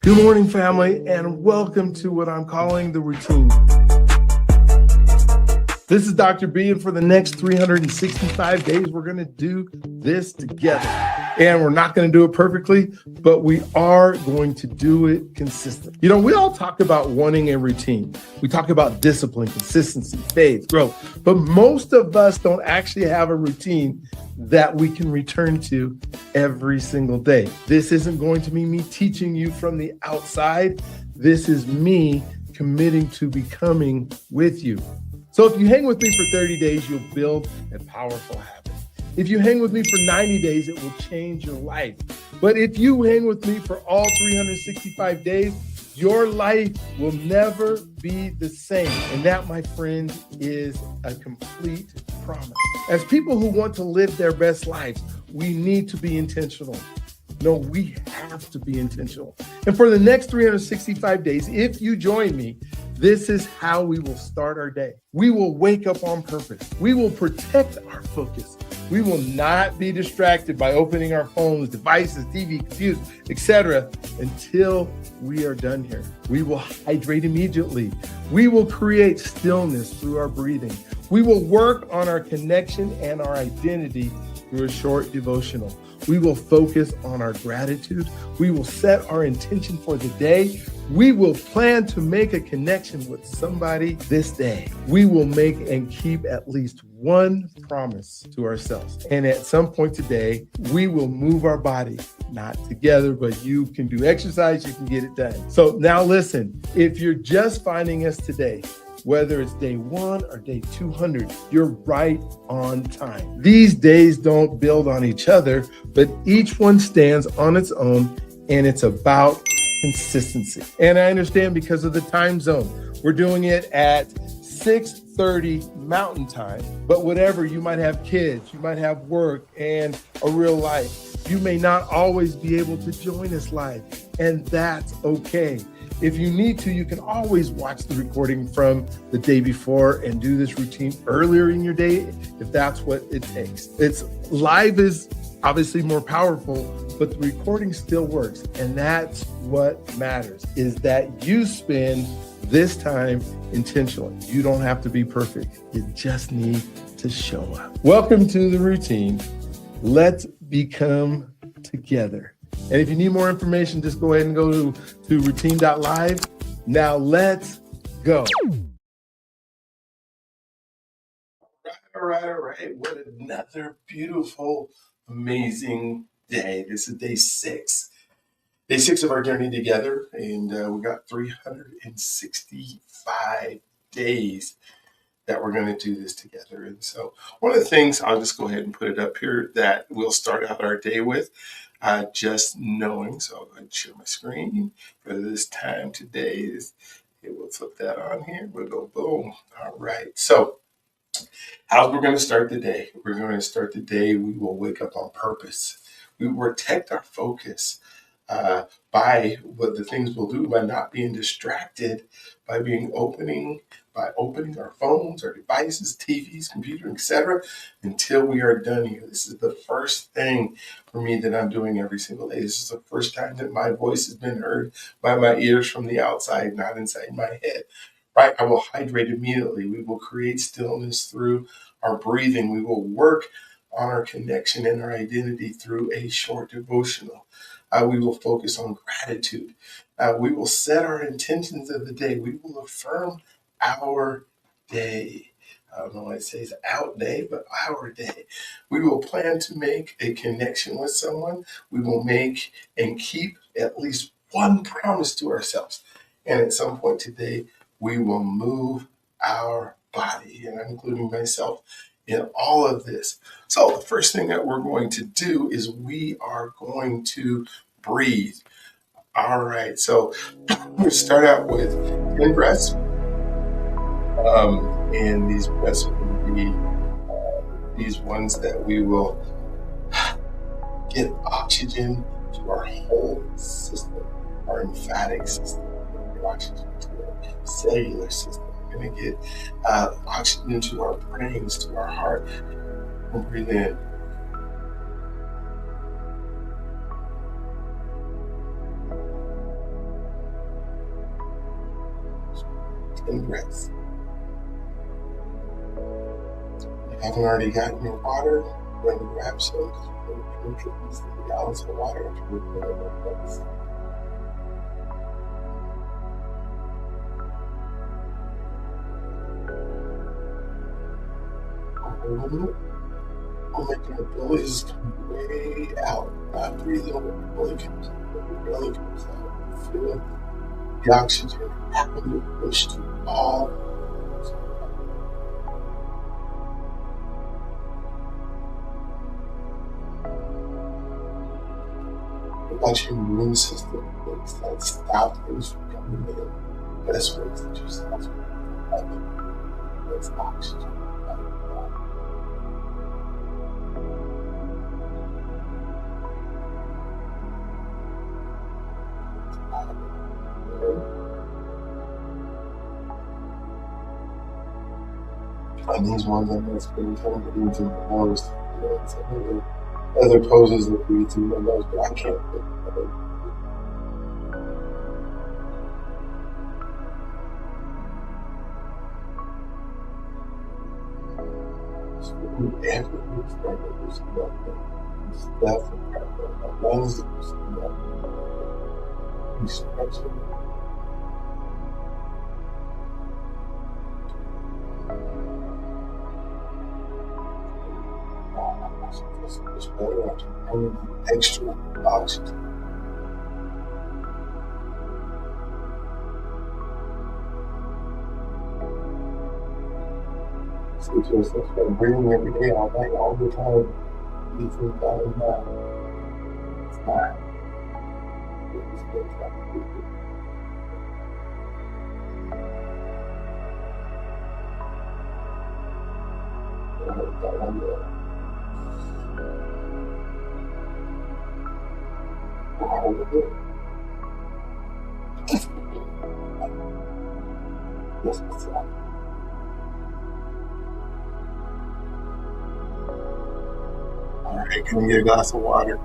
Good morning, family, and welcome to what I'm calling the routine. This is Dr. B, and for the next 365 days, we're going to do this together. And we're not going to do it perfectly, but we are going to do it consistently. You know, we all talk about wanting a routine. We talk about discipline, consistency, faith, growth, but most of us don't actually have a routine that we can return to every single day. This isn't going to be me teaching you from the outside. This is me committing to becoming with you. So if you hang with me for 30 days, you'll build a powerful habit. If you hang with me for 90 days, it will change your life. But if you hang with me for all 365 days, your life will never be the same. And that, my friend, is a complete promise. As people who want to live their best lives, we need to be intentional. No, we have to be intentional. And for the next 365 days, if you join me, this is how we will start our day. We will wake up on purpose. We will protect our focus. We will not be distracted by opening our phones, devices, TV, computers, etc. until we are done here. We will hydrate immediately. We will create stillness through our breathing. We will work on our connection and our identity through a short devotional. We will focus on our gratitude. We will set our intention for the day. We will plan to make a connection with somebody this day. We will make and keep at least one promise to ourselves. And at some point today, we will move our body, not together, but you can do exercise, you can get it done. So now listen, if you're just finding us today, whether it's day 1 or day 200, you're right on time. These days don't build on each other, but each one stands on its own, and it's about consistency. And I understand because of the time zone, we're doing it at 6:30 Mountain Time, but whatever, you might have kids, you might have work and a real life. You may not always be able to join us live, and that's okay. If you need to, you can always watch the recording from the day before and do this routine earlier in your day if that's what it takes. It's live is obviously more powerful, but the recording still works. And that's what matters, is that you spend this time intentionally. You don't have to be perfect. You just need to show up. Welcome to the routine. Let's become together. And if you need more information, just go ahead and go to routine.live. Now let's go. All right. What another beautiful, amazing day. This is day 6. Day 6 of our journey together. And we got 365 days that we're going to do this together. And so one of the things, I'll just go ahead and put it up here, that we'll start out our day with, just knowing. So I'll go ahead and share my screen for this time today. It will flip that on here. We'll go boom. All right. So how we're going to start the day? We're going to start the day. We will wake up on purpose. We will protect our focus by what the things we'll do, by not being distracted, by opening our phones, our devices, TVs, computer, etc., until we are done here. This is the first thing for me that I'm doing every single day. This is the first time that my voice has been heard by my ears from the outside, not inside my head. Right? I will hydrate immediately. We will create stillness through our breathing. We will work on our connection and our identity through a short devotional. We will focus on gratitude. We will set our intentions of the day. We will affirm our day. I don't know why it says out day, but our day. We will plan to make a connection with someone. We will make and keep at least one promise to ourselves. And at some point today, we will move our body. And I'm including myself in all of this. So the first thing that we're going to do is we are going to breathe. All right. So we start out with 10 breaths. And these breaths will be these ones that we will get oxygen to our whole system, our lymphatic system, get oxygen to our cellular system. We're going to get oxygen to our brains, to our heart. We'll breathe in. and rest. If you haven't already gotten your water, go ahead and grab some, because we're going to drink at least 3 gallons of water after we put our breakfast. We'll make our bellies come way out, not breathing when your belly comes out, but your belly comes out. Feel the oxygen when you push through all. Let your immune system makes that stop things from coming in. Best ways that you stop from having that's oxygen. And these ones I'm not spending time getting into the nose. Some of the other poses that breathe through my nose, but I can't do it. So everything's right there. There's nothing. There's nothing right there. My lungs, there's nothing. You stretch it. So much better after having extra oxygen. Say to yourself, I'm breathing every day, all night, all the time. You think that is not. It's not. It's good to breathe. Hold it. Yes, what's that? All right, can we get a glass of water?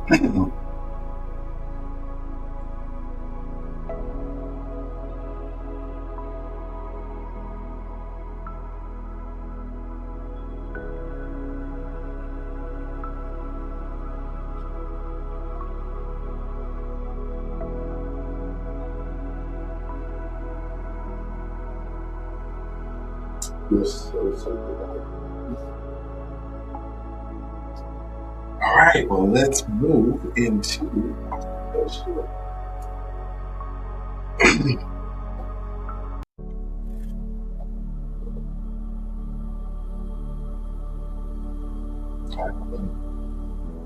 Yes, all right, well, let's move into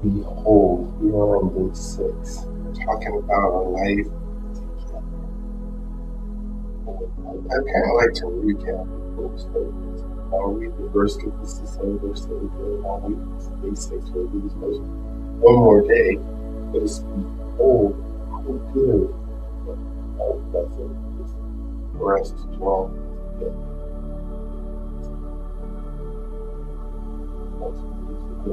behold, we are on day 6. We're talking about our life. I kind of like to recap those statements. I'll read the verse because this is the same verse that we did all week. It's day 6. We'll do this verse one more day. But it's behold, how good. That's it. For us to dwell together. I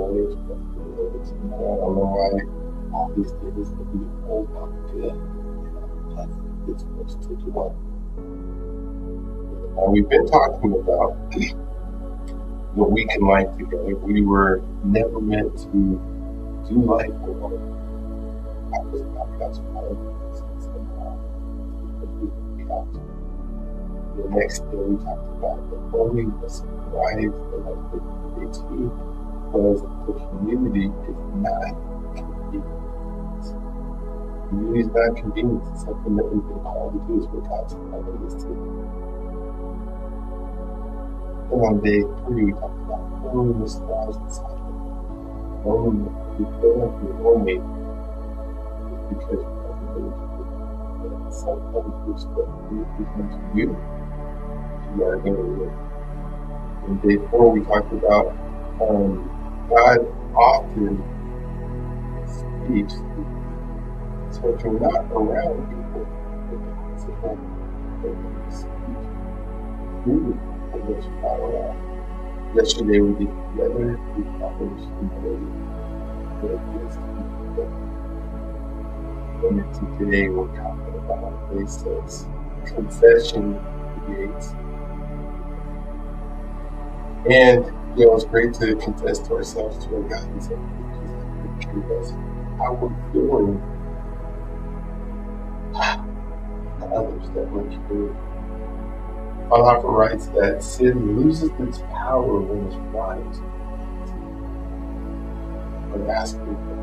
don't know why all these things will be old up good. It's supposed to do one. We've been talking about what we can like together. We were never meant to do life alone. That was that's part of the next day we talked about the loneliness of life, and like day 2 was the community is not convenience. Community is not convenience. It's something that we've been called to do is work out together this too. And on day 3 we talked about loneliness lies inside of it. Loneliness, you feel like you're lonely because you have the ability to do. Sometimes it's what you become to you. You are going to live. In day 4 we talked about God often speaks, so if you're not around people, it's a home. Speak through those you're not around. Yesterday we did together, we published humility, what it is to be together. And today we're talking about day 6. Confession creates And it's great to confess to ourselves, to our God, and say, forgive us how we're feeling to others that we're carrying. Bonhoeffer writes that sin loses its power when it's right. I'm asking for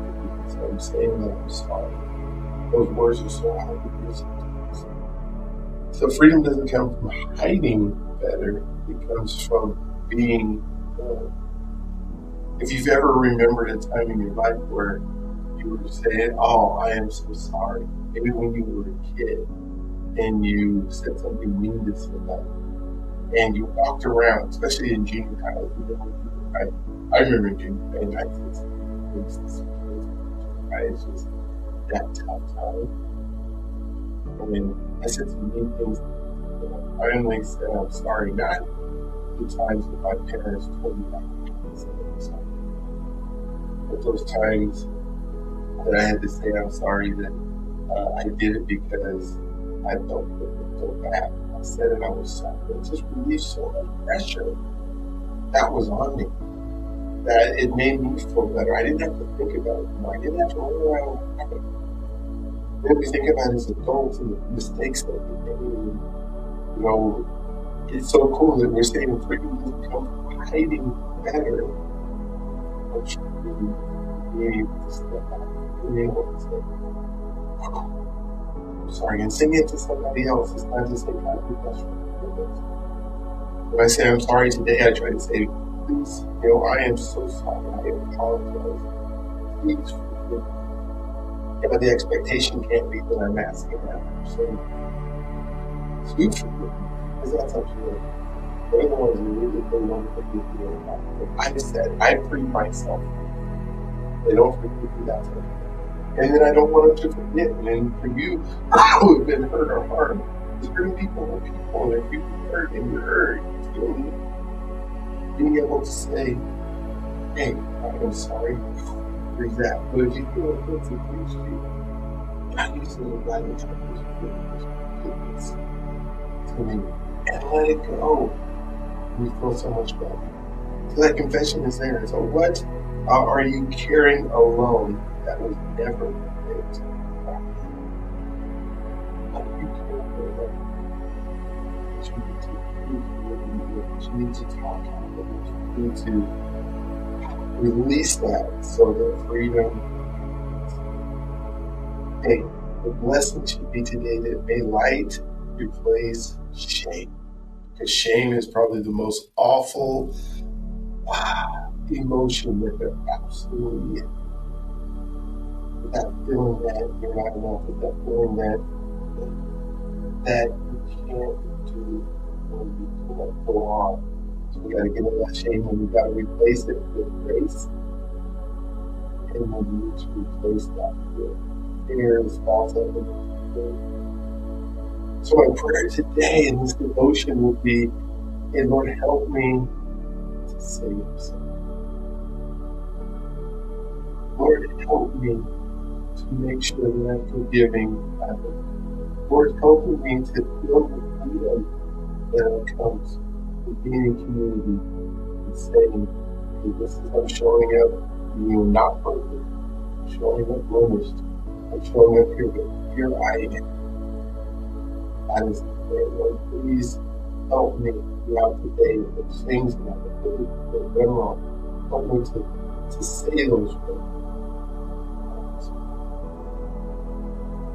forgiveness. I'm saying that I'm sorry. Those words are so hard to hear sometimes. So freedom doesn't come from hiding better. It comes from being known. If you've ever remembered a time in your life where you were saying, "Oh, I am so sorry," maybe when you were a kid and you said something mean to somebody, and you walked around, especially in junior high. I remember in junior high, and I said some things to some kids. It's just that tough time. And I said some mean things. I only said I'm sorry, not the times that my parents told me that I said I'm sorry, but those times that I had to say I'm sorry that I did it because I felt so bad. I said it, I was sorry. It just relieved so much pressure that was on me, that it made me feel better. I didn't have to think about it anymore. I didn't have to run around and happen. Then we think about it as adults and the mistakes that we made. It's so cool that we're saying freedom doesn't come from hiding better, but being able to step back, being able to say, I'm sorry, and sing it to somebody else. It's not just say, God, we bless you. When I say I'm sorry today, I try to say, please, I am so sorry. I apologize. Please forgive me. Yeah, but the expectation can't be that I'm asking that person to forgive me, because that's up to them. They're the ones who really want to forgive me. I said, I free myself. They don't forgive me, that's okay. And then I don't want them to forget. And for you who have been hurt or harmed, there's hurting people are people. And if you've been hurt and you're hurt, being able to say, hey, I'm sorry. There's that. But if you feel offensive, please do. God uses the language of forgiveness to me. And let it go. You feel so much better. So that confession is there. So what are you carrying alone that was never meant to be? What are you carrying alone that you need to do? That you need to talk about? That you need to release that so that freedom. Hey, the blessing should be today that may light replace shame. Because shame is probably the most awful emotion that there absolutely is. That feeling that you're not enough, that feeling that you can't do or you can't go on. So we got to get rid of that shame and we got to replace it with grace. And we need to replace that with fears, false evidence. So my prayer today in this devotion will be, hey, Lord, help me to say I'm sorry. Lord, help me to make sure that I'm forgiving others. Lord, help me to feel the freedom that comes with being in community and saying, hey, this is I'm showing up. You're not perfect. I'm showing up blemished. I'm showing up here, but here I am. That is the prayer. Lord, please help me throughout the day with things that I've done wrong. Help me to say those words.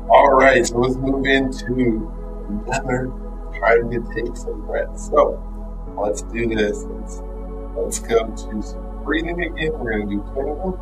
All right, so let's move into another time to take some breaths. So let's do this. Let's go to some breathing again. We're going to do 21.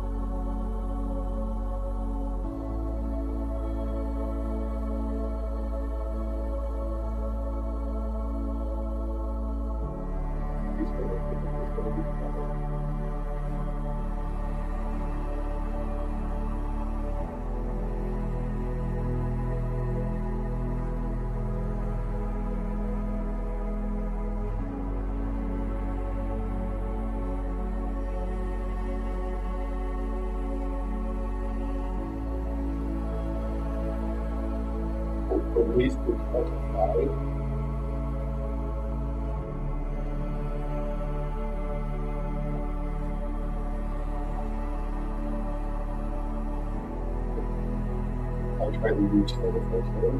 Release the count of 5. try to reach out if I can.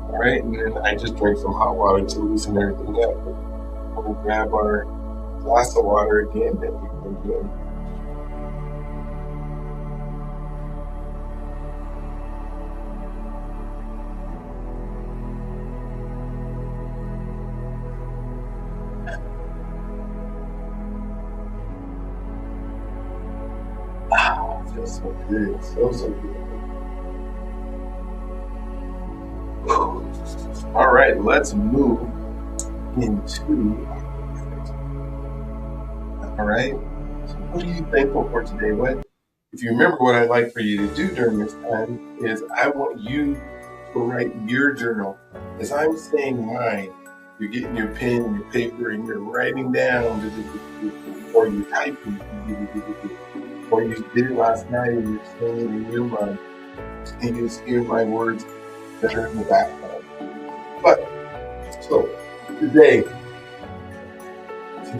All right, and then I just drank some hot water to loosen everything up. We'll grab our glass of water again that we've been doing. It feels so good, so good. All right, let's move into. All right, so what are you thankful for today? If you remember, what I'd like for you to do during this time is I want you to write your journal. As I'm saying mine, you're getting your pen and your paper and you're writing down, or you're typing, or you did it last night and you're saying it in your mind. And you just hear my words that are in the background. But, so, today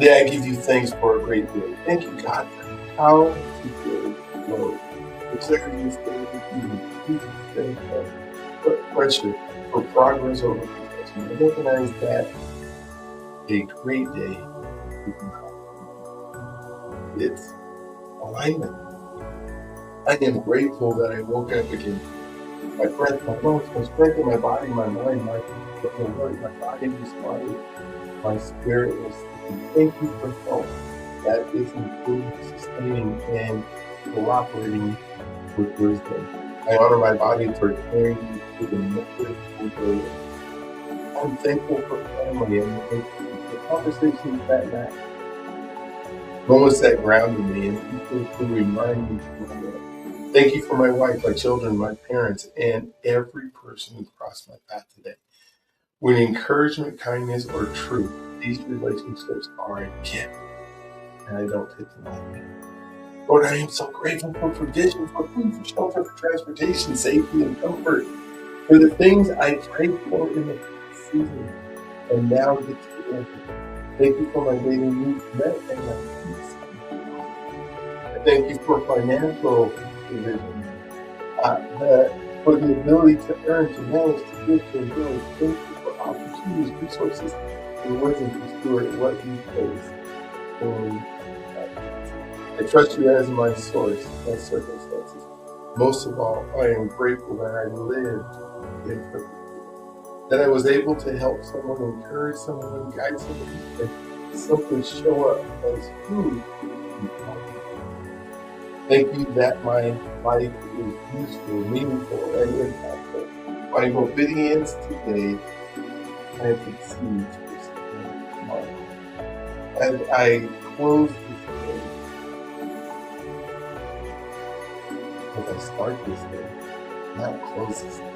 I give you thanks for a great day. Thank you, God, for how to feel low. For clarity is for pressure, for progress over perfection. I recognize that a great day it's alignment. I am grateful that I woke up again. My breath, my lungs, my strength in my body, my mind, my body responded, my spirit was sleeping. Thank you for health that is improving, sustaining, and cooperating with wisdom. I honor my body for carrying me through the method of area. I'm thankful for family and the conversations that matter. Moments that grounded me and people who remind me of my life. Thank you for my wife, my children, my parents, and every person who crossed my path today. When encouragement, kindness, or truth, these relationships are a gift, and I don't take them lightly. Lord, I am so grateful for provision, for food, for shelter, for transportation, safety, and comfort, for the things I prayed for in the past season, and now get to live. Thank you for my daily needs met and my peace. I thank you for financial provision, for the ability to earn, to manage, to give, to enjoy. Thank you for opportunities, resources, and wisdom to steward what you place. I trust you as my source, my circumstances. Most of all, I am grateful that I lived in purpose, that I was able to help someone, encourage someone, guide someone, and simply show up as who you are. Thank you that my life is useful, meaningful, and impactful. My obedience today planted seeds for tomorrow. As I close this day, as I start this day, now close this day,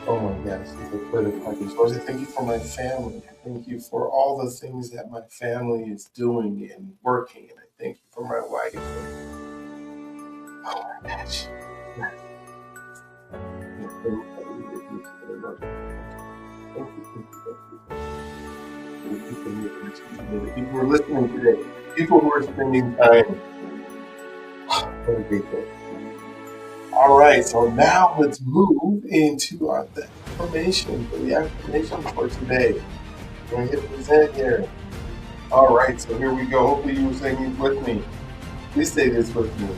Oh my gosh, it's a pleasure talking. Lord, I thank you for my family. I thank you for all the things that my family is doing and working. And I thank you for my wife. Oh my gosh. Thank you, thank you, thank you. People who are listening today, people who are spending time. What a great day. All right, so now let's move into the affirmation for today. We're going to hit present here. All right, so here we go. Hopefully you were saying these with me. Please say this with me.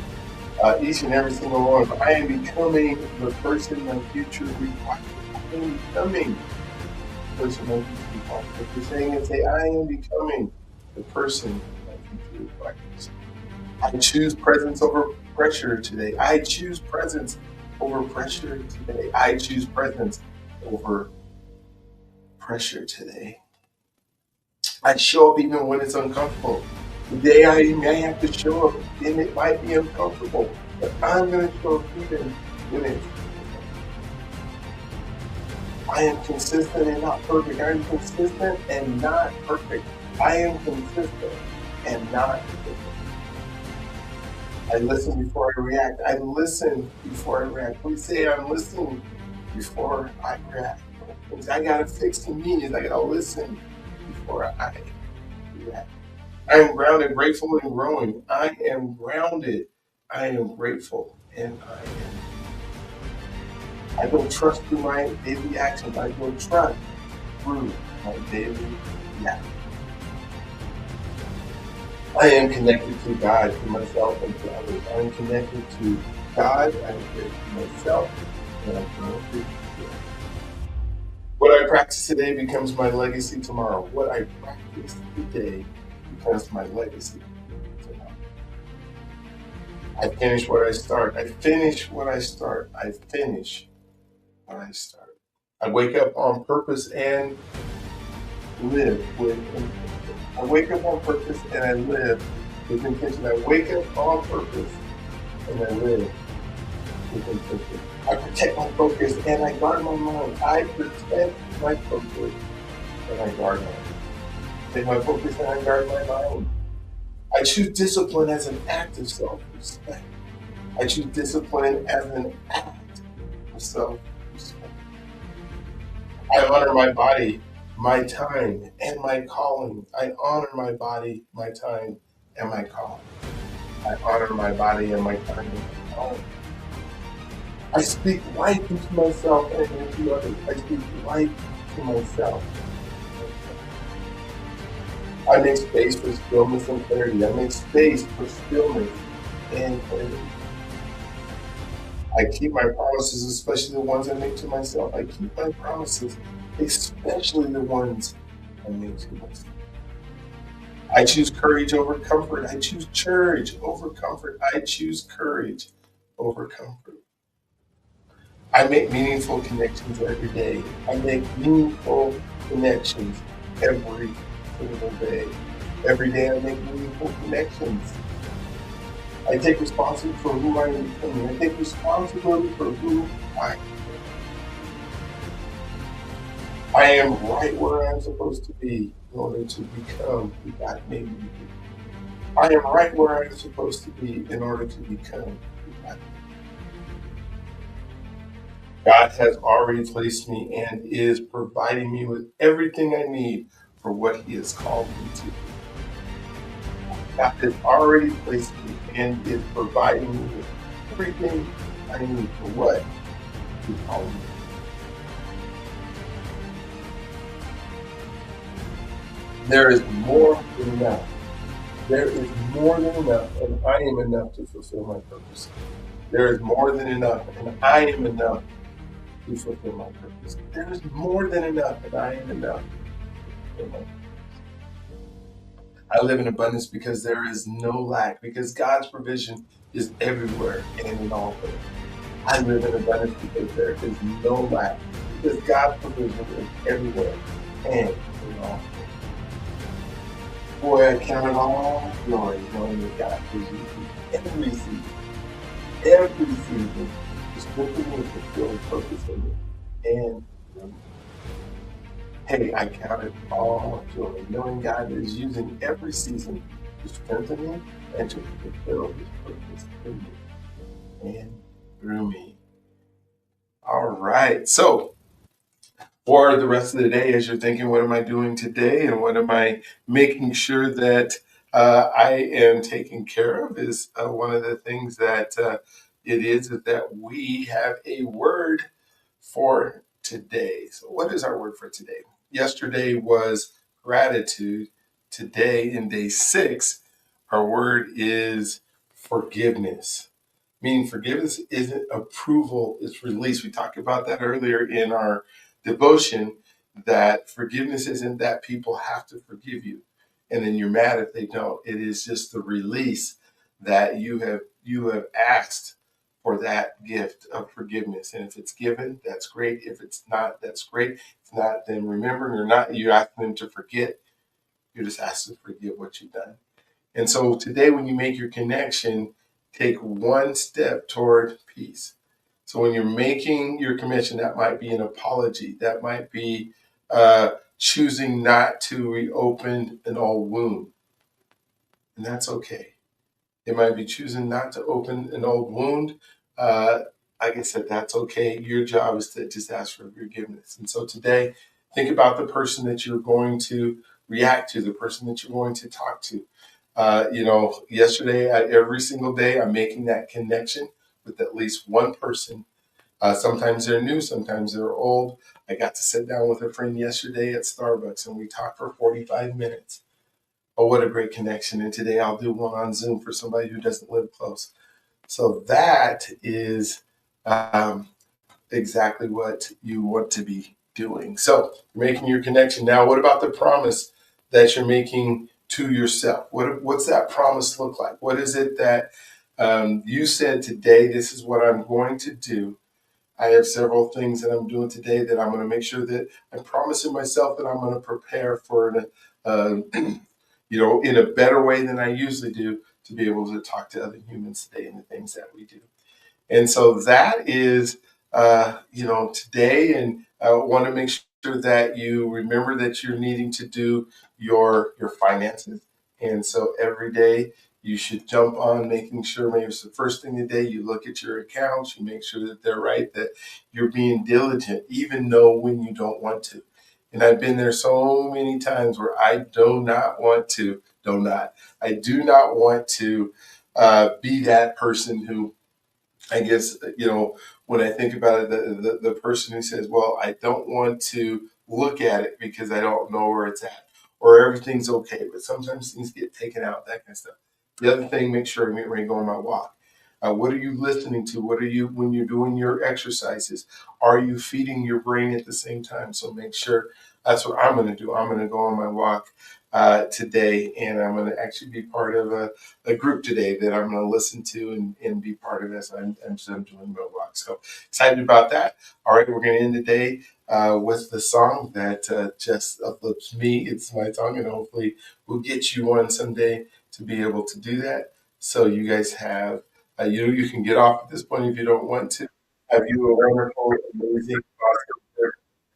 Each and every single one. I am becoming the person my future requires. I am becoming the person my future requires. If you're saying it, say, I am becoming the person my future requires. I choose presence over pressure today. I choose presence over pressure today. I choose presence over pressure today. I show up even when it's uncomfortable. Today I may have to show up and it might be uncomfortable, but I'm going to show up even when it's I am consistent and not perfect. I am consistent and not perfect. I am consistent and not perfect. I listen before I react. I listen before I react. Please say I'm listening before I react. Things I gotta fix in me is I gotta listen before I react. I am grounded, grateful, and growing. I am grounded. I am grateful, and I don't trust through my daily actions. I don't trust through my daily actions. I am connected to God, to myself, and to others. I am connected to God, I am connected to myself, and I'm connected to others. What I practice today becomes my legacy tomorrow. What I practice today becomes my legacy tomorrow. I finish what I start. I finish what I start. I finish what I start. I wake up on purpose and live with intention. I wake up on purpose and I live with intention. I wake up on purpose and I live with intention. I protect my focus and I guard my mind. I protect my focus and I guard my mind. Take my focus and I guard my mind. I choose discipline as an act of self-respect. I choose discipline as an act of self-respect. I honor my body, my time, and my calling. I honor my body, my time, and my calling. I honor my body and my time and my calling. I speak life into myself and into others. I speak life to myself. I make space for stillness and clarity. I make space for stillness and clarity. I keep my promises, especially the ones I make to myself. I keep my promises, especially the ones I make to myself. I choose courage over comfort. I choose courage over comfort. I choose courage over comfort. I make meaningful connections every day. I make meaningful connections every single day. Every day I make meaningful connections. I take responsibility for who I am becoming. I take responsibility for who I am. I am right where I'm supposed to be in order to become who God made me to be. I am right where I'm supposed to be in order to become who God made me. God has already placed me and is providing me with everything I need for what He has called me to. God has already placed me and is providing me with everything I need for what He called me. There is more than enough. There is more than enough, and I am enough to fulfill my purpose. There is more than enough, and I am enough to fulfill my purpose. There is more than enough, and I am enough to fulfill my purpose. I live in abundance because there is no lack, because God's provision is everywhere and in all things. I live in abundance because there is no lack, because God's provision is everywhere and in all things. Boy, I count it all joy knowing that God gives you every season, is working with fulfilling purpose in me. and rumi. Hey, I count it all joy, knowing God is using every season to strengthen me and to fulfill His purpose in me and through me. All right. So, for the rest of the day, as you're thinking, what am I doing today and what am I making sure that I am taking care of, is one of the things that it is that we have a word for today. So, what is our word for today? Yesterday was gratitude. Today, in day 6, our word is forgiveness. Meaning, forgiveness isn't approval, it's release. We talked about that earlier in our devotion, that forgiveness isn't that people have to forgive you and then you're mad if they don't. It is just the release that you have asked for that gift of forgiveness. And if it's given, that's great. If it's not, that's great. If not, then remember, you're asking them to forget. You're just asking to forgive what you've done. And so today, when you make your connection, take one step toward peace. So when you're making your commission, that might be an apology. That might be choosing not to reopen an old wound. And that's okay. It might be choosing not to open an old wound. Like I said, that's okay. Your job is to just ask for forgiveness. And so today, think about the person that you're going to react to, the person that you're going to talk to. Yesterday, every single day, I'm making that connection with at least one person. Sometimes they're new, sometimes they're old. I got to sit down with a friend yesterday at Starbucks and we talked for 45 minutes. Oh, what a great connection. And today I'll do one on Zoom for somebody who doesn't live close. So that is exactly what you want to be doing. So you're making your connection. Now, what about the promise that you're making to yourself? What's that promise look like? What is it that you said today, this is what I'm going to do? I have several things that I'm doing today that I'm going to make sure that I'm promising myself that I'm going to prepare for in a better way than I usually do, to be able to talk to other humans today and the things that we do. And so that is, today. And I want to make sure that you remember that you're needing to do your finances. And so every day you should jump on making sure, maybe it's the first thing of the day, you look at your accounts, you make sure that they're right, that you're being diligent, even though when you don't want to. And I've been there so many times where I do not want to be that person who, I guess, when I think about it, the person who says, well, I don't want to look at it because I don't know where it's at, or everything's okay, but sometimes things get taken out, that kind of stuff. The other thing, make sure I get ready to go on my walk. What are you listening to? When you're doing your exercises, are you feeding your brain at the same time? So make sure that's what I'm going to do. I'm going to go on my walk today, and I'm going to actually be part of a group today that I'm going to listen to and be part of as I'm doing my walk. So excited about that. All right, we're going to end the day with the song that just uplifts me. It's my song, and hopefully we'll get you one someday to be able to do that. So you guys have, you can get off at this point if you don't want to. Have you a wonderful, amazing, awesome,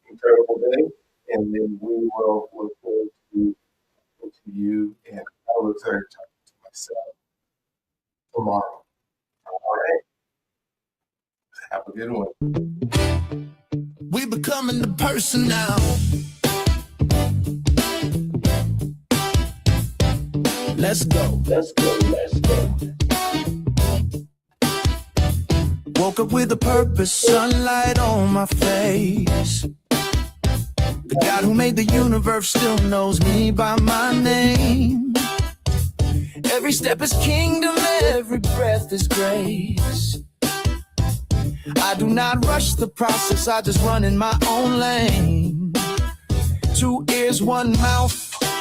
incredible day, and then we will look forward to you, and I look forward to talking to myself tomorrow. All right, have a good one. We're becoming the person now. Let's go. Let's go. Let's go. Woke up with a purpose, sunlight on my face. The God who made the universe still knows me by my name. Every step is kingdom, every breath is grace. I do not rush the process, I just run in my own lane. 2 ears, 1 mouth,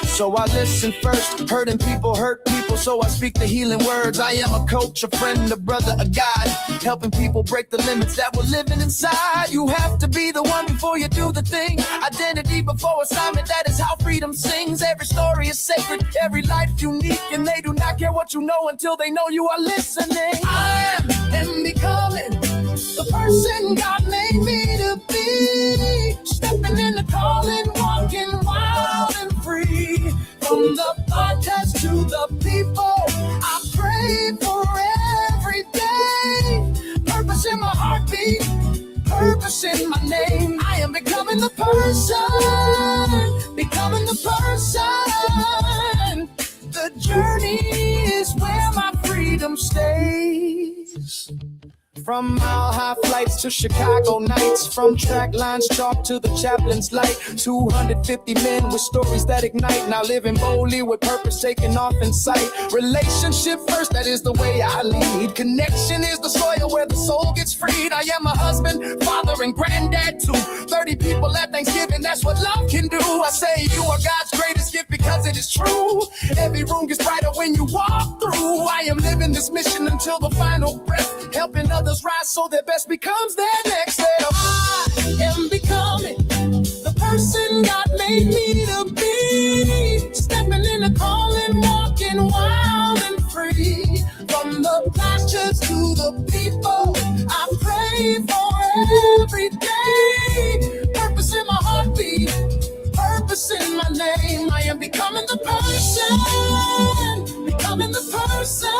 so I listen first. Hurting people hurt people, so I speak the healing words. I am a coach, a friend, a brother, a guide, helping people break the limits that were living inside. You have to be the one before you do the thing. Identity before assignment, that is how freedom sings. Every story is sacred, every life unique, and they do not care what you know until they know you are listening. I am becoming the person God made me to be. Stepping in the calling, walking wild and free. From the podcast to the people, I pray for every day. Purpose in my heartbeat, purpose in my name. I am becoming the person, becoming the person. The journey is where my freedom stays. From mile-high flights to Chicago nights, from track lines chalk to the chaplain's light. 250 men with stories that ignite, now living boldly with purpose taking off in sight. Relationship first, that is the way I lead. Connection is the soil where the soul gets freed. I am a husband, father, and granddad too. 30 people at Thanksgiving, that's what love can do. I say you are God's greatest gift because it is true. Every room gets brighter when you walk through. I am living this mission until the final breath, helping others rise so their best becomes their next step. I am becoming the person God made me to be. Stepping in the calling, walking wild and free. From the pastures to the people, I pray for every day. Purpose in my heartbeat, purpose in my name. I am becoming the person, becoming the person.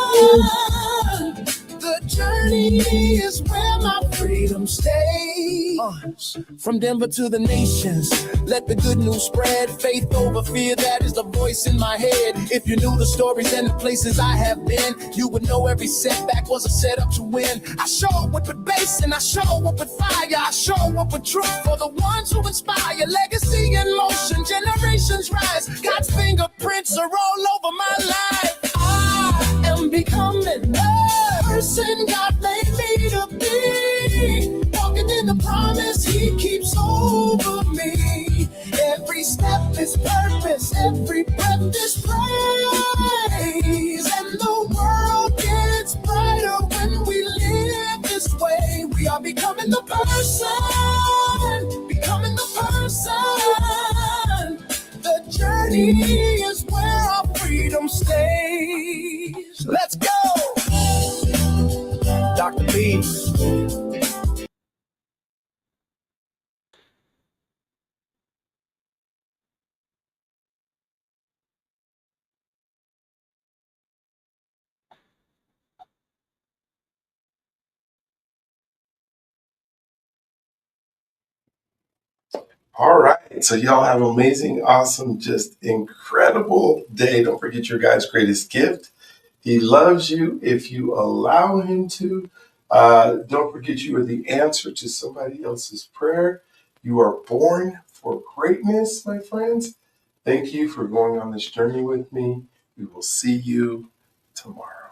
The journey is where my freedom stays. From Denver to the nations, let the good news spread. Faith over fear, that is the voice in my head. If you knew the stories and the places I have been, you would know every setback was a setup to win. I show up with bass and I show up with fire. I show up with truth for the ones who inspire. Legacy in motion, generations rise. God's fingerprints are all over my life. I am becoming the person God made me to be. Walking in the promise He keeps over me. Every step is purpose, every breath is praise. And the world gets brighter when we live this way. We are becoming the person, becoming the person. The journey is where our freedom stays. Let's go! Dr.B. All right. So y'all have an amazing, awesome, just incredible day. Don't forget your God's greatest gift. He loves you if you allow Him to. Don't forget you are the answer to somebody else's prayer. You are born for greatness, my friends. Thank you for going on this journey with me. We will see you tomorrow.